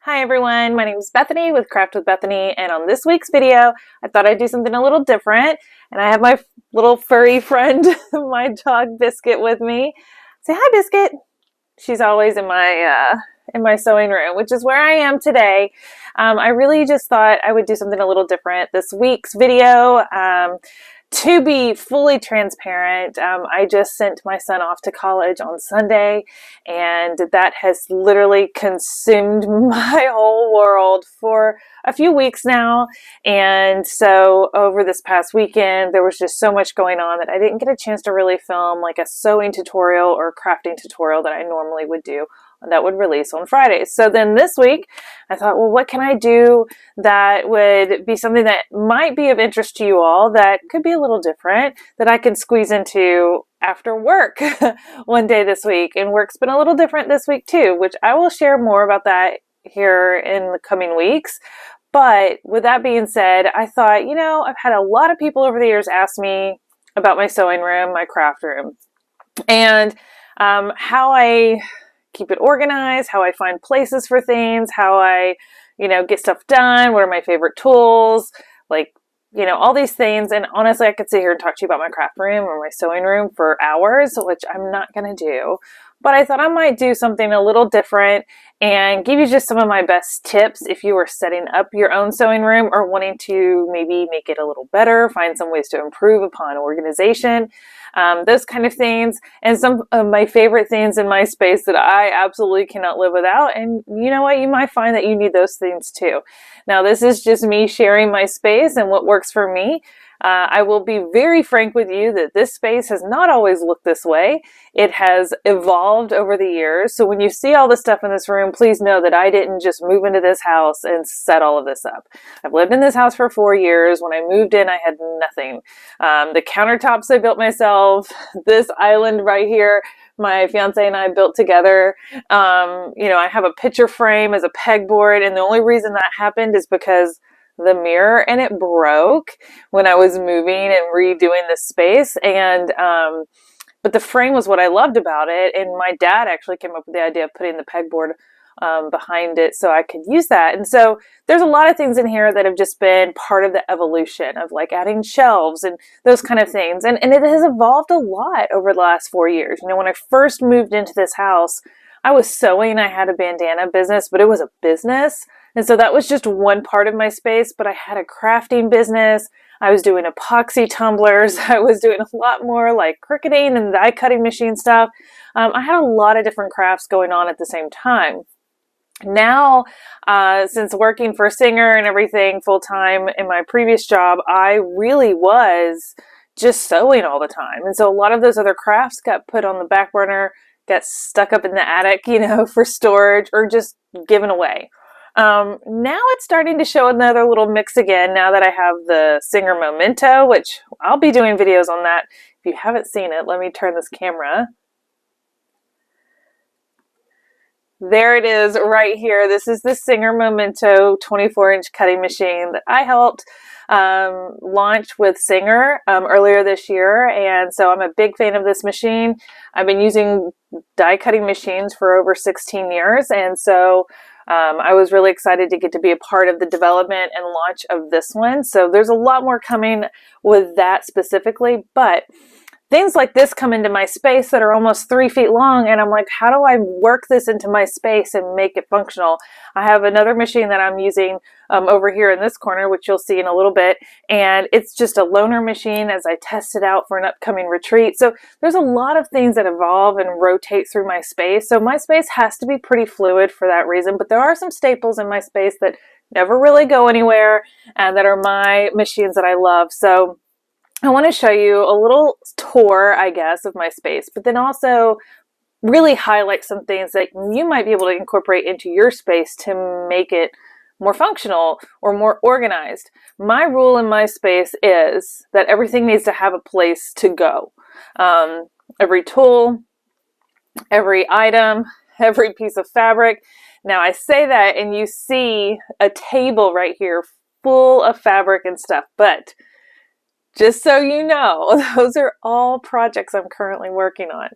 Hi everyone, my name is Bethany with Craft with Bethany, and on this week's video, I thought I'd do something a little different, and I have my little furry friend, my dog Biscuit, with me. Say hi, Biscuit. She's always in my sewing room, which is where I am today. I really just thought I would do something a little different this week's video. To be fully transparent, I just sent my son off to college on Sunday, and that has literally consumed my whole world for a few weeks now. And so over this past weekend, there was just so much going on that I didn't get a chance to really film like a sewing tutorial or crafting tutorial that I normally would do that would release on Fridays. So then this week, I thought, well, what can I do that would be something that might be of interest to you all, that could be a little different, that I can squeeze into after work one day this week. And work's been a little different this week too, which I will share more about that here in the coming weeks. But with that being said, I thought, I've had a lot of people over the years ask me about my sewing room, my craft room, and how I keep it organized, how I find places for things, how I, get stuff done, what are my favorite tools, all these things. And honestly, I could sit here and talk to you about my craft room or my sewing room for hours, which I'm not going to do. But I thought I might do something a little different and give you just some of my best tips if you are setting up your own sewing room or wanting to maybe make it a little better, find some ways to improve upon organization, those kind of things. And some of my favorite things in my space that I absolutely cannot live without. And you know what? You might find that you need those things too. Now, this is just me sharing my space and what works for me. I will be very frank with you that this space has not always looked this way. It has evolved over the years. So when you see all the stuff in this room, please know that I didn't just move into this house and set all of this up. I've lived in this house for 4 years. When I moved in, I had nothing. The countertops I built myself. This island right here, my fiance and I built together. I have a picture frame as a pegboard, and the only reason that happened is because the mirror and it broke when I was moving and redoing this space. And but the frame was what I loved about it, and my dad actually came up with the idea of putting the pegboard behind it so I could use that. And so there's a lot of things in here that have just been part of the evolution of like adding shelves and those kind of things. And it has evolved a lot over the last 4 years. When I first moved into this house, I was sewing. I had a bandana business, but it was a business. And so that was just one part of my space, but I had a crafting business. I was doing epoxy tumblers. I was doing a lot more like cricketing and die cutting machine stuff. I had a lot of different crafts going on at the same time. Now, since working for Singer and everything full time in my previous job, I really was just sewing all the time. And so a lot of those other crafts got put on the back burner, got stuck up in the attic, for storage or just given away. Now it's starting to show another little mix again now that I have the Singer Memento, which I'll be doing videos on that. If you haven't seen it, let me turn this camera. There it is right here. This is the Singer Memento 24-inch cutting machine that I helped launch with Singer earlier this year. And so I'm a big fan of this machine. I've been using die cutting machines for over 16 years. And so I was really excited to get to be a part of the development and launch of this one. So there's a lot more coming with that specifically, but things like this come into my space that are almost 3 feet long, and I'm like, how do I work this into my space and make it functional? I have another machine that I'm using over here in this corner, which you'll see in a little bit, and it's just a loaner machine as I test it out for an upcoming retreat. So there's a lot of things that evolve and rotate through my space. So my space has to be pretty fluid for that reason, but there are some staples in my space that never really go anywhere and that are my machines that I love. So I want to show you a little tour, I guess, of my space, but then also really highlight some things that you might be able to incorporate into your space to make it more functional or more organized. My rule in my space is that everything needs to have a place to go. Every tool, every item, every piece of fabric. Now I say that and you see a table right here full of fabric and stuff, but just so you know, those are all projects I'm currently working on.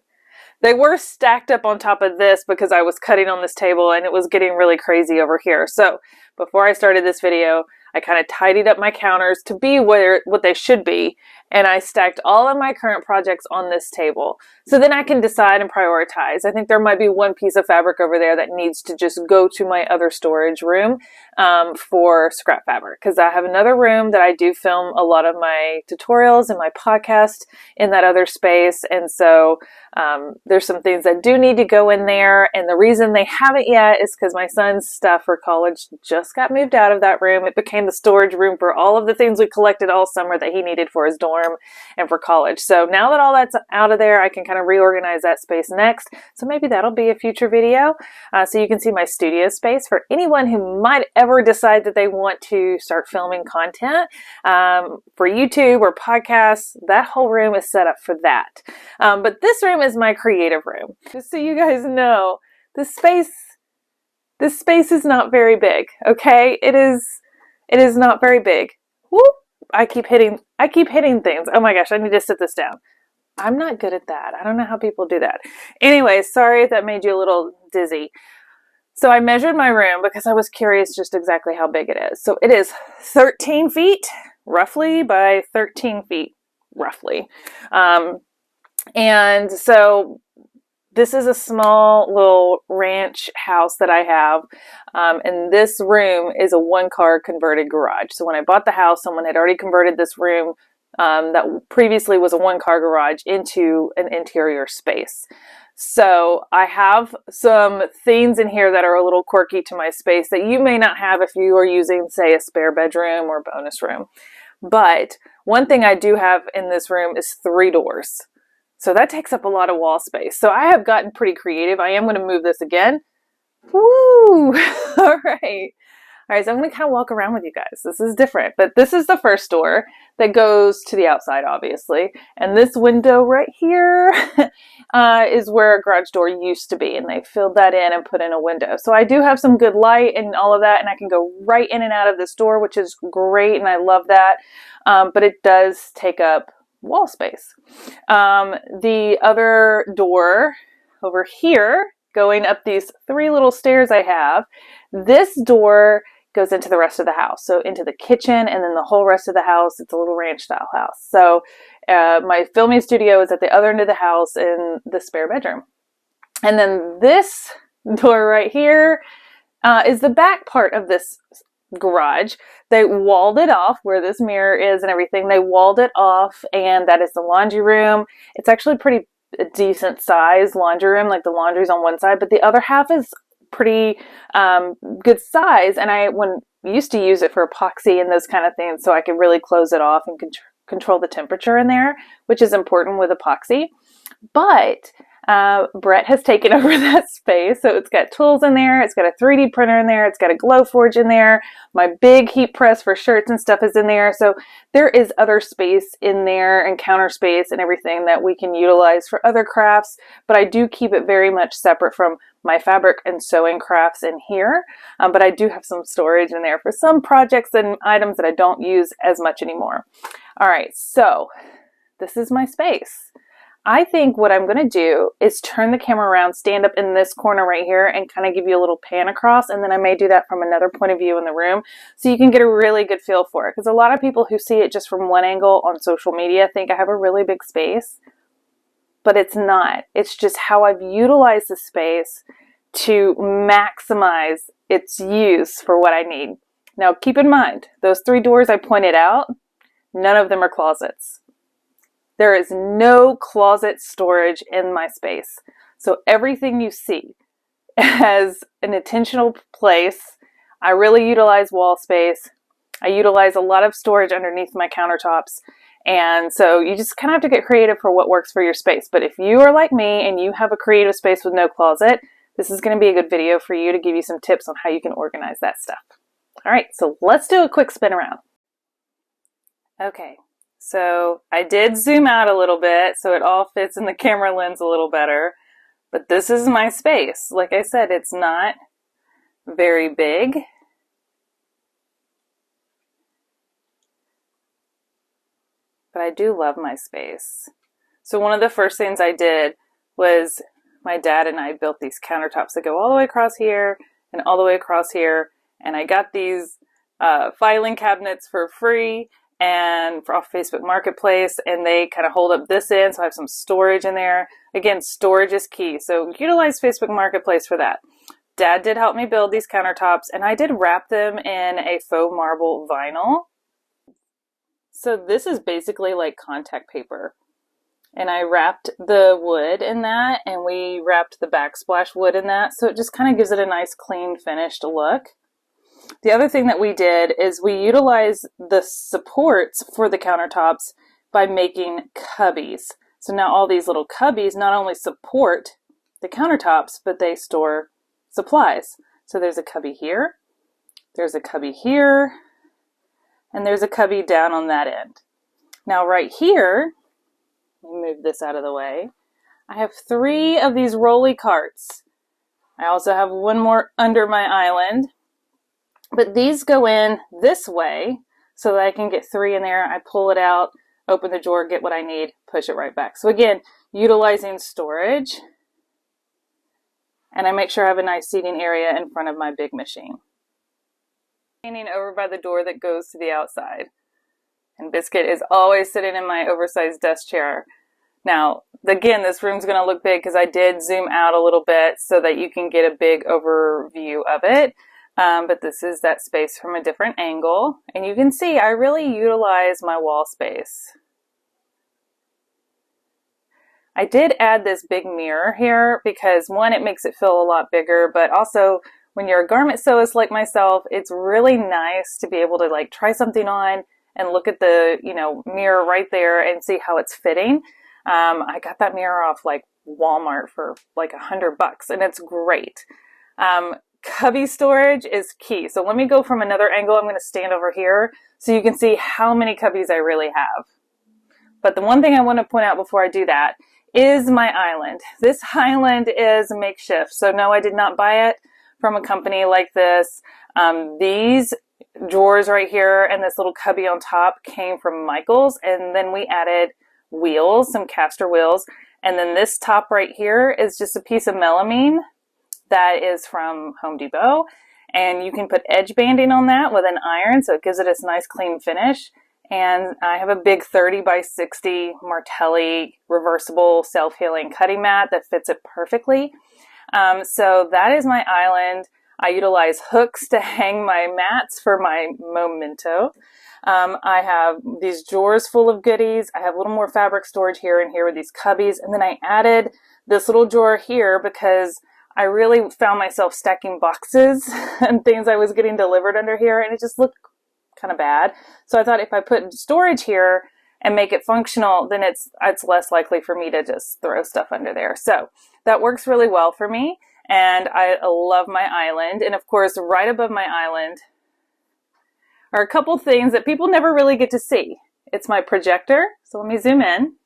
They were stacked up on top of this because I was cutting on this table and it was getting really crazy over here. So before I started this video, I kind of tidied up my counters to be what they should be, and I stacked all of my current projects on this table. So then I can decide and prioritize. I think there might be one piece of fabric over there that needs to just go to my other storage room for scrap fabric, because I have another room that I do film a lot of my tutorials and my podcast in that other space, and so there's some things that do need to go in there, and the reason they haven't yet is because my son's stuff for college just got moved out of that room. It became the storage room for all of the things we collected all summer that he needed for his dorm and for college. So now that all that's out of there, I can kind of reorganize that space next. So maybe that'll be a future video. So you can see my studio space for anyone who might ever decide that they want to start filming content for YouTube or podcasts. That whole room is set up for that. But this room is my creative room. Just so you guys know, this space is not very big, okay? It is not very big. Whoop! I keep hitting things. Oh my gosh, I need to sit this down. I'm not good at that. I don't know how people do that. Anyway, sorry if that made you a little dizzy. So I measured my room because I was curious just exactly how big it is. So it is 13 feet, roughly, by 13 feet, roughly. And so this is a small little ranch house that I have, and this room is a one-car converted garage. So when I bought the house, someone had already converted this room that previously was a one-car garage into an interior space. So I have some things in here that are a little quirky to my space that you may not have if you are using, say, a spare bedroom or bonus room. But one thing I do have in this room is 3 doors. So that takes up a lot of wall space. So I have gotten pretty creative. I am going to move this again. Woo! All right. All right, so I'm going to kind of walk around with you guys. This is different, but this is the first door that goes to the outside, obviously. And this window right here is where a garage door used to be, and they filled that in and put in a window. So I do have some good light and all of that, and I can go right in and out of this door, which is great, and I love that. But it does take up wall space. The other door over here, going up these 3 little stairs I have, this door goes into the rest of the house. So into the kitchen and then the whole rest of the house. It's a little ranch style house. So my filming studio is at the other end of the house in the spare bedroom. And then this door right here is the back part of this garage. They walled it off where this mirror is and everything. They walled it off, and that is the laundry room. It's actually pretty decent size laundry room. Like the laundry's on one side, but the other half is pretty good size, and I used to use it for epoxy and those kind of things, so I could really close it off and control the temperature in there, which is important with epoxy. But Brett has taken over that space, so it's got tools in there, it's got a 3D printer in there, it's got a glow forge in there, my big heat press for shirts and stuff is in there, so there is other space in there and counter space and everything that we can utilize for other crafts, but I do keep it very much separate from my fabric and sewing crafts in here, but I do have some storage in there for some projects and items that I don't use as much anymore. All right, so this is my space. I think what I'm going to do is turn the camera around, stand up in this corner right here, and kind of give you a little pan across, and then I may do that from another point of view in the room so you can get a really good feel for it. Because a lot of people who see it just from one angle on social media think I have a really big space, but it's not. It's just how I've utilized the space to maximize its use for what I need. Now keep in mind, those 3 doors I pointed out, none of them are closets. There is no closet storage in my space. So everything you see has an intentional place. I really utilize wall space. I utilize a lot of storage underneath my countertops. And so you just kind of have to get creative for what works for your space. But if you are like me and you have a creative space with no closet, this is going to be a good video for you to give you some tips on how you can organize that stuff. All right, so let's do a quick spin around. Okay. So I did zoom out a little bit so it all fits in the camera lens a little better, but this is my space. Like I said, it's not very big. But I do love my space. So one of the first things I did was my dad and I built these countertops that go all the way across here and all the way across here. And I got these filing cabinets for free and off Facebook Marketplace, and they kind of hold up this end, so I have some storage in there. Again, storage is key, so utilize Facebook Marketplace for that. Dad did help me build these countertops, and I did wrap them in a faux marble vinyl. So this is basically like contact paper. And I wrapped the wood in that, and we wrapped the backsplash wood in that, so it just kind of gives it a nice clean finished look. The other thing that we did is we utilized the supports for the countertops by making cubbies. So now all these little cubbies not only support the countertops, but they store supplies. So there's a cubby here, there's a cubby here, and there's a cubby down on that end. Now right here, let me move this out of the way, I have 3 of these rolly carts. I also have one more under my island. But these go in this way so that I can get 3 in there. I pull it out, open the drawer, get what I need, push it right back. So again, utilizing storage. And I make sure I have a nice seating area in front of my big machine. Standing over by the door that goes to the outside. And Biscuit is always sitting in my oversized desk chair. Now, again, this room's going to look big because I did zoom out a little bit so that you can get a big overview of it. But this is that space from a different angle. And you can see I really utilize my wall space. I did add this big mirror here because, one, it makes it feel a lot bigger, but also when you're a garment sewist like myself, it's really nice to be able to like try something on and look at the, mirror right there and see how it's fitting. I got that mirror off like Walmart for like $100 and it's great. Cubby storage is key. So let me go from another angle. I'm going to stand over here so you can see how many cubbies I really have. But the one thing I want to point out before I do that is my island. This island is makeshift. So no, I did not buy it from a company like this. These drawers right here and this little cubby on top came from Michael's, and then we added wheels, some caster wheels. And then this top right here is just a piece of melamine that is from Home Depot, and you can put edge banding on that with an iron so it gives it a nice clean finish. And I have a big 30 by 60 Martelli reversible self-healing cutting mat that fits it perfectly. So that is my island. I utilize hooks to hang my mats for my memento. I have these drawers full of goodies. I have a little more fabric storage here and here with these cubbies, and then I added this little drawer here because I really found myself stacking boxes and things I was getting delivered under here, and it just looked kind of bad. So I thought if I put storage here and make it functional, then it's less likely for me to just throw stuff under there. So that works really well for me, and I love my island. And of course, right above my island are a couple things that people never really get to see. It's my projector. So let me zoom in.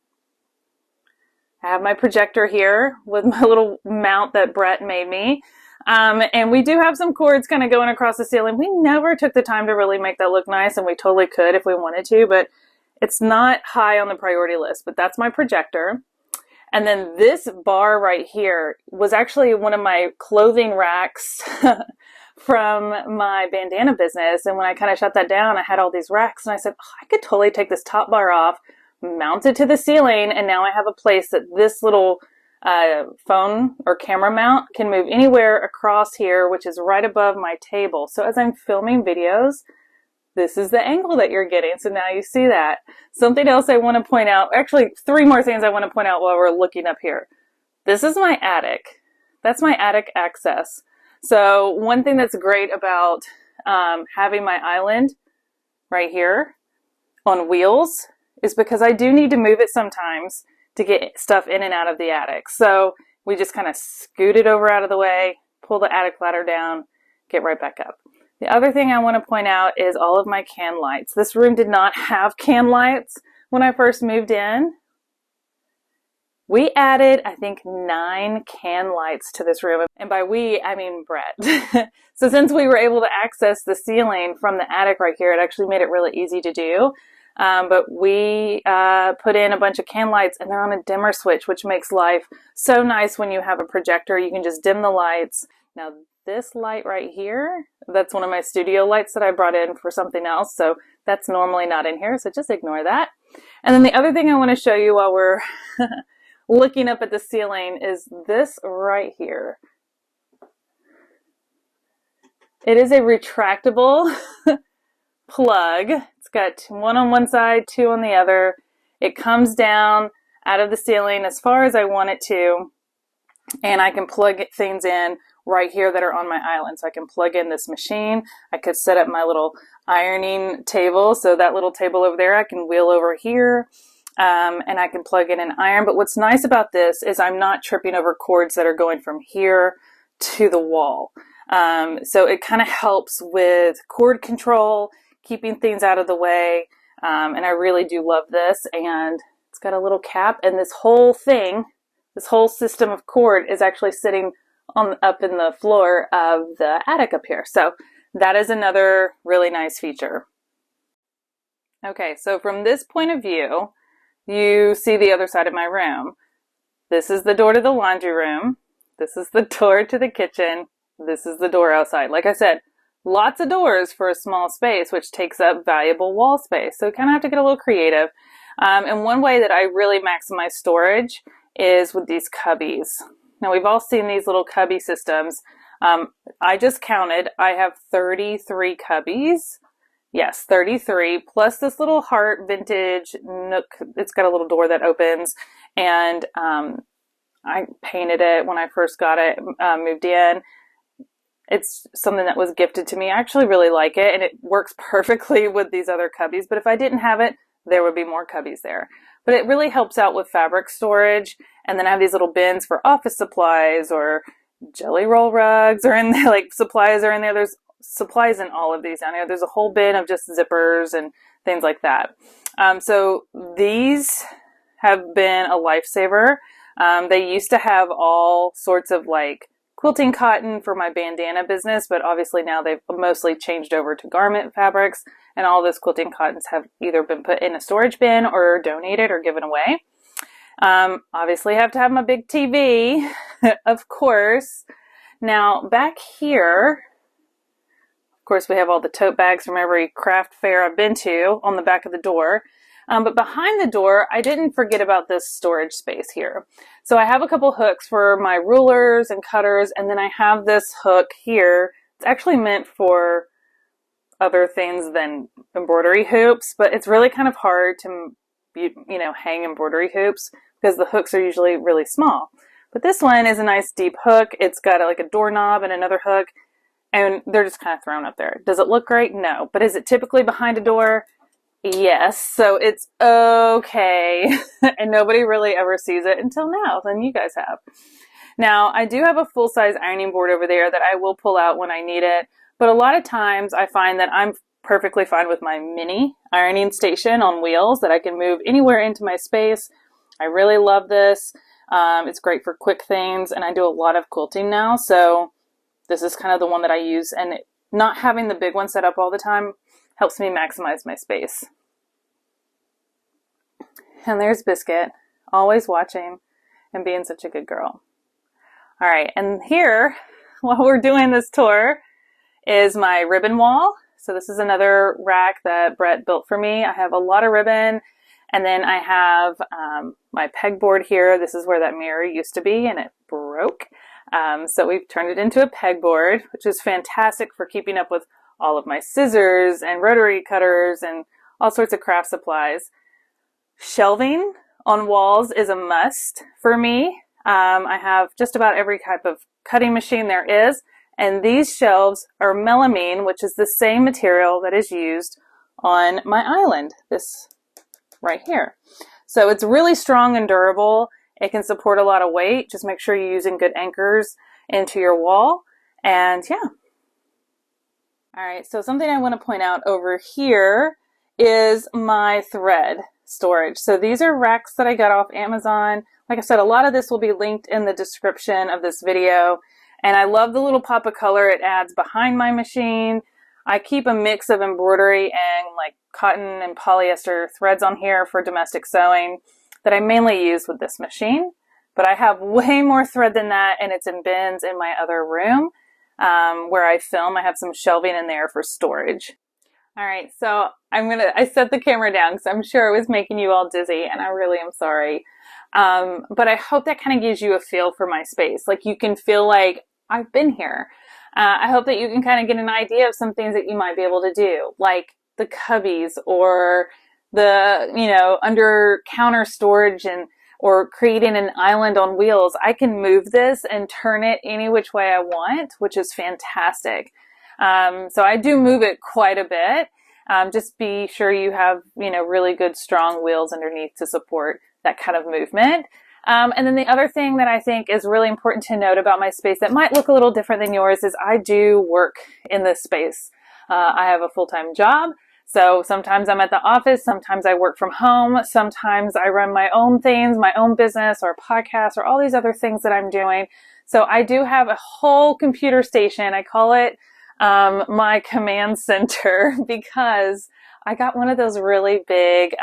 I have my projector here with my little mount that Brett made me. And we do have some cords kind of going across the ceiling. We never took the time to really make that look nice, and we totally could if we wanted to, but it's not high on the priority list. But that's my projector. And then this bar right here was actually one of my clothing racks from my bandana business. And when I kind of shut that down, I had all these racks, and I said, oh, I could totally take this top bar off, mount it to the ceiling, and now I have a place that this little phone or camera mount can move anywhere across here, which is right above my table. So as I'm filming videos, this is the angle that you're getting. So now you see that. Something else I want to point out, actually 3 more things I want to point out while we're looking up here. This is my attic. That's my attic access. So one thing that's great about having my island right here on wheels is because I do need to move it sometimes to get stuff in and out of the attic. So we just kind of scoot it over out of the way, pull the attic ladder down, get right back up. The other thing I want to point out is all of my can lights. This room did not have can lights when I first moved in. We added, I think, 9 can lights to this room. And by we, I mean Brett. So since we were able to access the ceiling from the attic right here, it actually made it really easy to do. but we put in a bunch of can lights, and they're on a dimmer switch, which makes life so nice when you have a projector. You can just dim the lights. Now this light right here, that's one of my studio lights that I brought in for something else, so that's normally not in here, so just ignore that. And then the other thing I want to show you while we're looking up at the ceiling is this right here. It is a retractable plug. It's got one on one side, two on the other. It comes down out of the ceiling as far as I want it to, and I can plug things in right here that are on my island. So I can plug in this machine. I could set up my little ironing table. So that little table over there, I can wheel over here, and I can plug in an iron. But what's nice about this is I'm not tripping over cords that are going from here to the wall. So it kind of helps with cord control, keeping things out of the way. And I really do love this. And it's got a little cap, and this whole thing, this whole system of cord is actually sitting up in the floor of the attic up here. So that is another really nice feature. Okay, so from this point of view, you see the other side of my room. This is the door to the laundry room. This is the door to the kitchen. This is the door outside. Like I said, lots of doors for a small space, which takes up valuable wall space. So you kind of have to get a little creative. And one way that I really maximize storage is with these cubbies. Now we've all seen these little cubby systems. I just counted. I have 33 cubbies. Yes, 33, plus this little heart vintage nook. It's got a little door that opens, and I painted it when I first got it, moved in. It's something that was gifted to me. I actually really like it, and it works perfectly with these other cubbies. But if I didn't have it, there would be more cubbies there. But it really helps out with fabric storage. And then I have these little bins for office supplies or jelly roll rugs, or in there, like supplies are in there. There's supplies in all of these down here. There's a whole bin of just zippers and things like that. So these have been a lifesaver. They used to have all sorts of like quilting cotton for my bandana business, but obviously now they've mostly changed over to garment fabrics, and all those quilting cottons have either been put in a storage bin or donated or given away. Obviously I have to have my big TV, of course. Now back here, of course, we have all the tote bags from every craft fair I've been to on the back of the door. But behind the door, I didn't forget about this storage space here. So I have a couple hooks for my rulers and cutters, and then I have this hook here. It's actually meant for other things than embroidery hoops, but it's really kind of hard to, hang embroidery hoops because the hooks are usually really small. But this one is a nice deep hook. It's got like a doorknob and another hook, and they're just kind of thrown up there. Does it look great? No. But is it typically behind a door? Yes. So it's okay. And nobody really ever sees it until now. Then you guys have. Now, I do have a full-size ironing board over there that I will pull out when I need it. But a lot of times I find that I'm perfectly fine with my mini ironing station on wheels that I can move anywhere into my space. I really love this. It's great for quick things, and I do a lot of quilting now. So this is kind of the one that I use, and not having the big one set up all the time helps me maximize my space. And there's Biscuit, always watching and being such a good girl. All right, and here, while we're doing this tour, is my ribbon wall. So this is another rack that Brett built for me. I have a lot of ribbon, and then I have my pegboard here. This is where that mirror used to be, and it broke. So we've turned it into a pegboard, which is fantastic for keeping up with all of my scissors and rotary cutters and all sorts of craft supplies. Shelving on walls is a must for me. I have just about every type of cutting machine there is, and these shelves are melamine, which is the same material that is used on my island, this right here. So it's really strong and durable. It can support a lot of weight. Just make sure you're using good anchors into your wall. And yeah. All right, so something I want to point out over here is my thread storage. So these are racks that I got off Amazon. Like I said, a lot of this will be linked in the description of this video. And I love the little pop of color it adds behind my machine. I keep a mix of embroidery and like cotton and polyester threads on here for domestic sewing that I mainly use with this machine. But I have way more thread than that, and it's in bins in my other room where I film. I have some shelving in there for storage. All right, so I set the camera down because I'm sure it was making you all dizzy, and I really am sorry. But I hope that kind of gives you a feel for my space. Like you can feel like I've been here. I hope that you can kind of get an idea of some things that you might be able to do, like the cubbies or the, under counter storage or creating an island on wheels. I can move this and turn it any which way I want, which is fantastic. So I do move it quite a bit. Just be sure you have, really good strong wheels underneath to support that kind of movement. And then the other thing that I think is really important to note about my space that might look a little different than yours is I do work in this space. I have a full-time job. So sometimes I'm at the office, sometimes I work from home, sometimes I run my own things, my own business or podcast or all these other things that I'm doing. So I do have a whole computer station. I call it my command center because I got one of those really big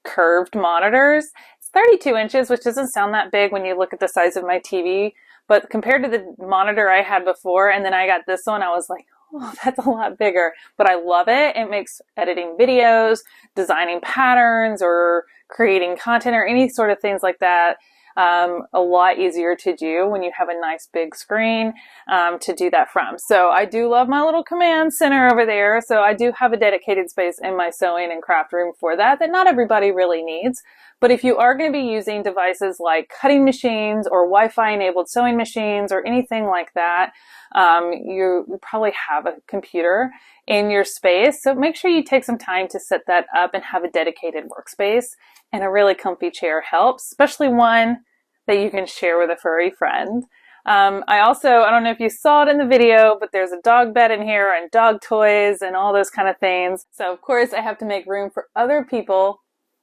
curved monitors. It's 32 inches, which doesn't sound that big when you look at the size of my TV, but compared to the monitor I had before, and then I got this one, I was like, oh, that's a lot bigger, but I love it. It makes editing videos, designing patterns, or creating content or any sort of things like that a lot easier to do when you have a nice big screen to do that from. So I do love my little command center over there. So I do have a dedicated space in my sewing and craft room for that not everybody really needs. But if you are going to be using devices like cutting machines or Wi-Fi enabled sewing machines or anything like that, you probably have a computer in your space. So make sure you take some time to set that up and have a dedicated workspace, and a really comfy chair helps, especially one that you can share with a furry friend. I don't know if you saw it in the video, but there's a dog bed in here and dog toys and all those kind of things. So of course I have to make room for other people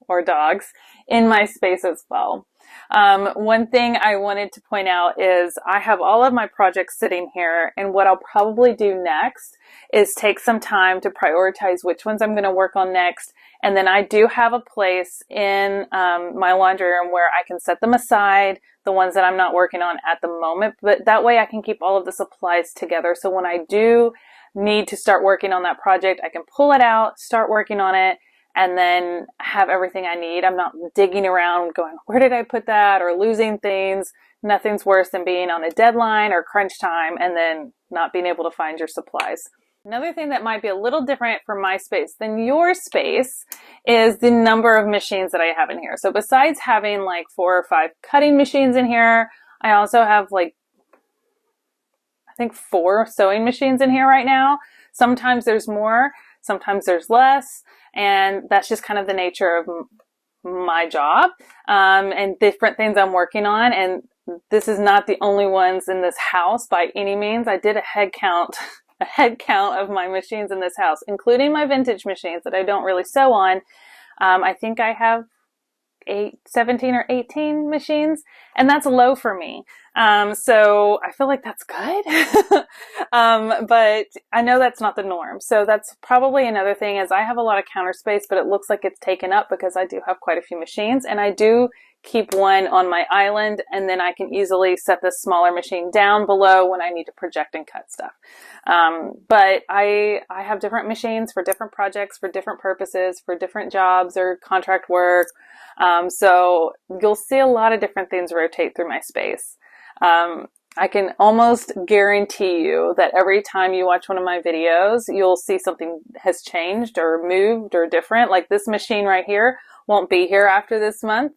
or dogs in my space as well. One thing I wanted to point out is I have all of my projects sitting here, and what I'll probably do next is take some time to prioritize which ones I'm going to work on next. And then I do have a place in my laundry room where I can set them aside, the ones that I'm not working on at the moment, but that way I can keep all of the supplies together. So when I do need to start working on that project, I can pull it out, start working on it, and then have everything I need. I'm not digging around going, where did I put that, or losing things. Nothing's worse than being on a deadline or crunch time and then not being able to find your supplies. Another thing that might be a little different for my space than your space is the number of machines that I have in here. So besides having like 4 or 5 cutting machines in here, I also have I think 4 sewing machines in here right now. Sometimes there's more, sometimes there's less. And that's just kind of the nature of my job and different things I'm working on. And this is not the only ones in this house by any means. I did a head count of my machines in this house, including my vintage machines that I don't really sew on. I think I have 17 or 18 machines, and that's low for me. So I feel like that's good. But I know that's not the norm. So that's probably another thing is I have a lot of counter space, but it looks like it's taken up because I do have quite a few machines, and I do keep one on my island, and then I can easily set this smaller machine down below when I need to project and cut stuff. But I have different machines for different projects, for different purposes, for different jobs or contract work. So you'll see a lot of different things rotate through my space. I can almost guarantee you that every time you watch one of my videos, you'll see something has changed or moved or different. Like this machine right here won't be here after this month.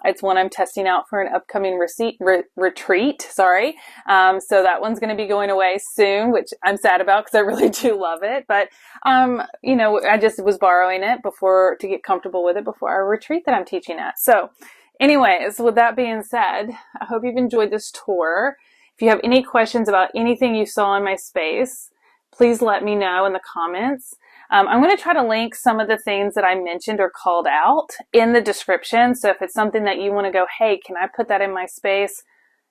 It's one I'm testing out for an upcoming retreat. Sorry. So that one's going to be going away soon, which I'm sad about because I really do love it. But, I just was borrowing it to get comfortable with it before our retreat that I'm teaching at. So anyways, with that being said, I hope you've enjoyed this tour. If you have any questions about anything you saw in my space, please let me know in the comments. I'm going to try to link some of the things that I mentioned or called out in the description. So if it's something that you want to go, hey, can I put that in my space?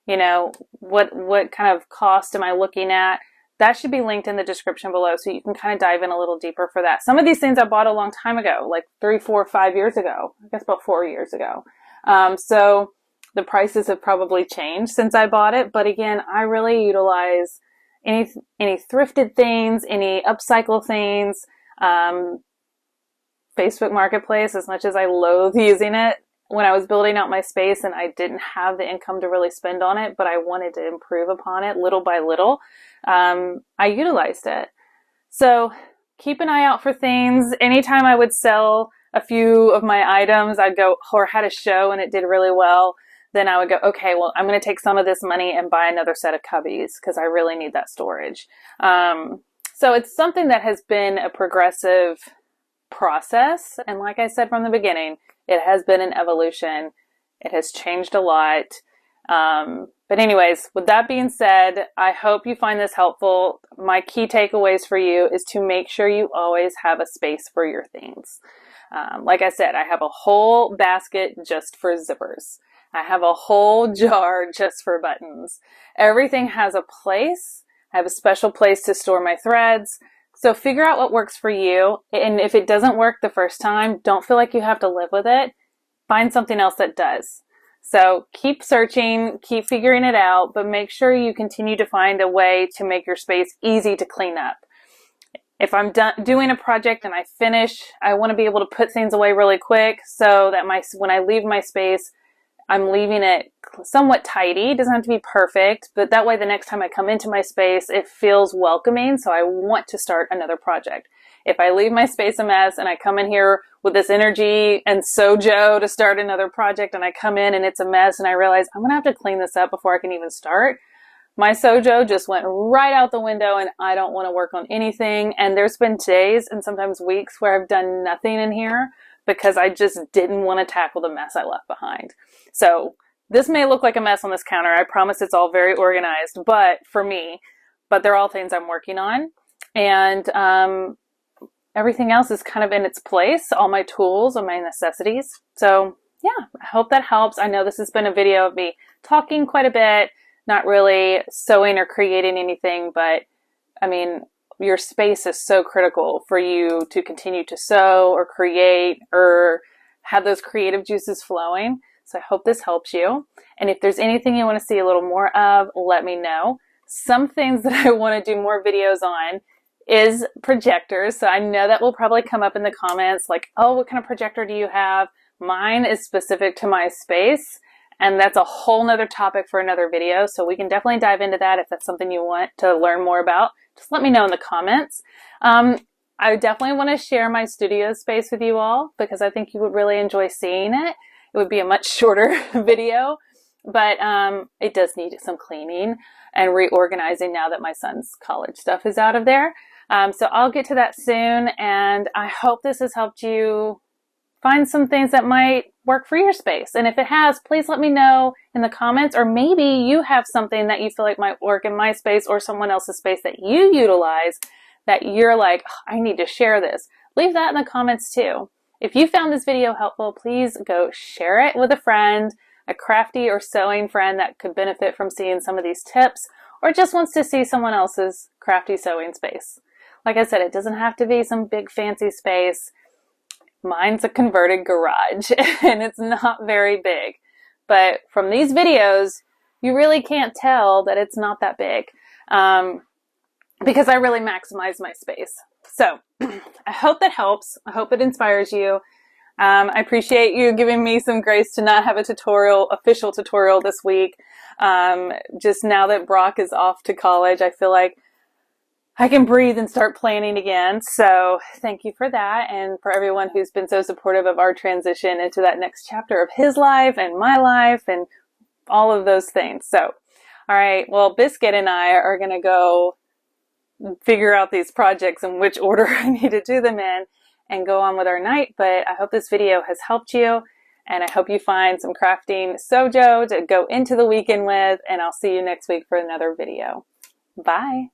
What kind of cost am I looking at? that should be linked in the description below so you can kind of dive in a little deeper for that. Some of these things I bought a long time ago, like 3, 4, 5 years ago. I guess about 4 years ago. So the prices have probably changed since I bought it. But again, I really utilize any thrifted things, any upcycle things, Facebook Marketplace, as much as I loathe using it. When I was building out my space and I didn't have the income to really spend on it, but I wanted to improve upon it little by little, I utilized it. So keep an eye out for things. Anytime I would sell a few of my items, I'd go, or had a show and it did really well, then I would go, okay, well, I'm going to take some of this money and buy another set of cubbies because I really need that storage. So it's something that has been a progressive process. And like I said from the beginning, it has been an evolution. It has changed a lot. But anyways, with that being said, I hope you find this helpful. My key takeaways for you is to make sure you always have a space for your things. Like I said, I have a whole basket just for zippers. I have a whole jar just for buttons. Everything has a place. I have a special place to store my threads. So figure out what works for you. And if it doesn't work the first time, don't feel like you have to live with it. Find something else that does. So keep searching, keep figuring it out, but make sure you continue to find a way to make your space easy to clean up. If I'm doing a project and I finish, I want to be able to put things away really quick so that when I leave my space, I'm leaving it somewhat tidy. It doesn't have to be perfect, but that way the next time I come into my space, it feels welcoming. So I want to start another project. If I leave my space a mess and I come in here with this energy and sojo to start another project and I come in and it's a mess and I realize I'm going to have to clean this up before I can even start, my sojo just went right out the window and I don't want to work on anything. And there's been days and sometimes weeks where I've done nothing in here because I just didn't want to tackle the mess I left behind. So this may look like a mess on this counter. I promise it's all very organized, but for me, they're all things I'm working on. And everything else is kind of in its place, all my tools and my necessities. So yeah, I hope that helps. I know this has been a video of me talking quite a bit, not really sewing or creating anything, but I mean, your space is so critical for you to continue to sew or create or have those creative juices flowing. So I hope this helps you. And if there's anything you want to see a little more of, let me know. Some things that I want to do more videos on is projectors. So I know that will probably come up in the comments like, oh, what kind of projector do you have? Mine is specific to my space. And that's a whole nother topic for another video. So we can definitely dive into that if that's something you want to learn more about. Just let me know in the comments. I definitely want to share my studio space with you all because I think you would really enjoy seeing it. It would be a much shorter video, but it does need some cleaning and reorganizing now that my son's college stuff is out of there. So I'll get to that soon, and I hope this has helped you find some things that might work for your space. And if it has, please let me know in the comments, or maybe you have something that you feel like might work in my space or someone else's space that you utilize that you're like, oh, I need to share this. Leave that in the comments too. If you found this video helpful, please go share it with a friend, a crafty or sewing friend that could benefit from seeing some of these tips, or just wants to see someone else's crafty sewing space. Like I said, it doesn't have to be some big fancy space. Mine's a converted garage and it's not very big. But from these videos, you really can't tell that it's not that big because I really maximize my space. So I hope that helps. I hope it inspires you. I appreciate you giving me some grace to not have a official tutorial this week. Just now that Brock is off to college, I feel like I can breathe and start planning again. So thank you for that. And for everyone who's been so supportive of our transition into that next chapter of his life and my life and all of those things. So, all right. Well, Biscuit and I are going to go figure out these projects in which order I need to do them in and go on with our night. But I hope this video has helped you, and I hope you find some crafting sojo to go into the weekend with, and I'll see you next week for another video. Bye.